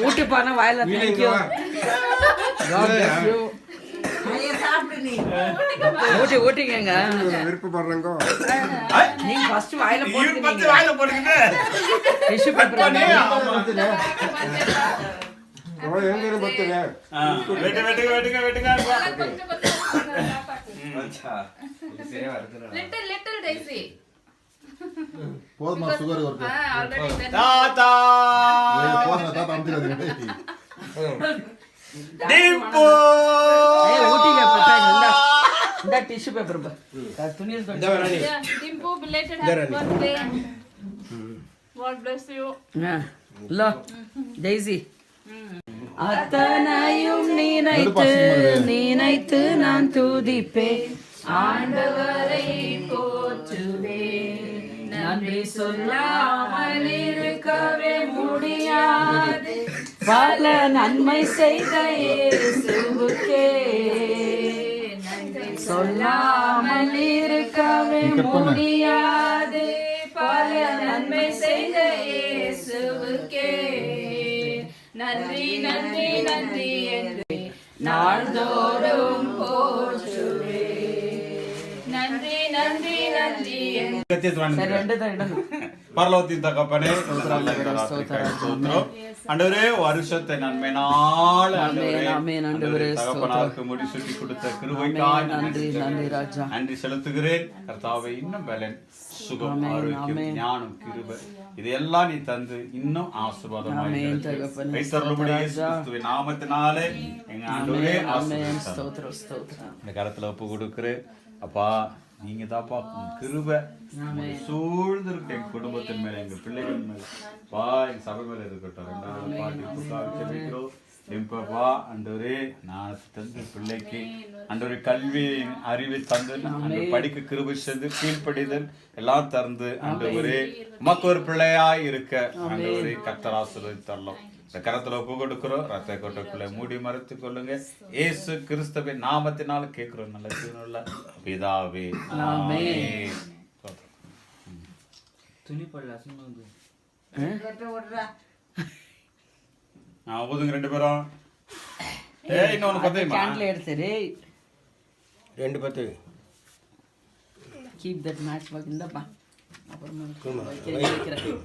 ஊட்டி பாருங்க வாயில ஊட்டி ஊட்டிக்கங்க விருப்பப்படுறங்க. நீங்க ஃபர்ஸ்ட் வாயில போடுங்க. டிஷ்யூ பேப்பர் போதுமா சுகர் ஒரு தாத்தா போதுமா தாத்தா அமுத்திடாதீங்க. டிம்பு ஊட்டிங்க இந்த டிஷ்யூ பேப்பர் துணியில் Dimpu, belated happy birthday. God bless you. Low daisy அத்தனையும் நினைத்து நான் துதிப்பேன், ஆண்டவரை போற்றுவேன், நன்றி சொல்லாமல் இருக்கவே முடியாது, பல நன்மை செய்த இயேசுவுக்கே நன்றி சொல்லாமல் இருக்கவே முடியாது, பல நன்மை செய்த இயேசுவுக்கே நன்றி நன்றி நன்றி என்று நாள்தோறும் போற்றுவே. நன்றி நன்றி நன்றி பரலோகத்தின் தகப்பனே ஆண்டவரே வருஷத்தை நன்மையினால் தகப்பனாருக்கு முடிசூட்டி கொடுத்த கிருபைக்காய் நன்றி செலுத்துகிறேன். கர்த்தாவே இன்னும் பலன் சுகம் ஆரோக்கியம் ஞானம் கிருபை இதெல்லாம் நீ தந்து இன்னும் ஆசீர்வாதமாய் நாமத்தினாலே எங்க ஆண்டவரே இந்த கரத்துல ஒப்பு கொடுக்கிறேன். அப்பா நீங்க தாப்பா கிருபை சூழ்ந்து இருக்கு எங்க குடும்பத்தின் மேல எங்க பிள்ளைகள் மேல பா எங்க சபை மேல இருக்கட்டும். ரெண்டாவது பாட்டி எம்பா அண்டவரே நான் தந்து பிள்ளைக்கு அண்டவரே கல்வி அறிவை தந்து அந்த படிக்க கிருபை செய்து கீழ்ப்படிதல் எல்லாம் தந்து அண்டவரே உமக்கு ஒரு பிள்ளையாய் இருக்க அண்டவரே கர்த்தர் ஆசீர்வதித்தரலாம். இந்த கரத்துல ஒப்பு கொடுக்கிறோம். ரத்த கொட்டக்குள்ள மூடி மறைத்து கொள்ளுங்க. இயேசு கிறிஸ்துவின் நாமத்தினால கேட்கிறோம் நல்ல ஜீவனுள்ள பிதாவே ஆமென். துணி போடலாம் ஊதுங்க ரெண்டு பேரும். இன்னொன்னு பத்து கேண்டில் எடுத்துரு ரெண்டு பத்து கீப் தட் மேட்ச் பாக் இந்தப்பா அப்புறமா வைக்கிறேன்.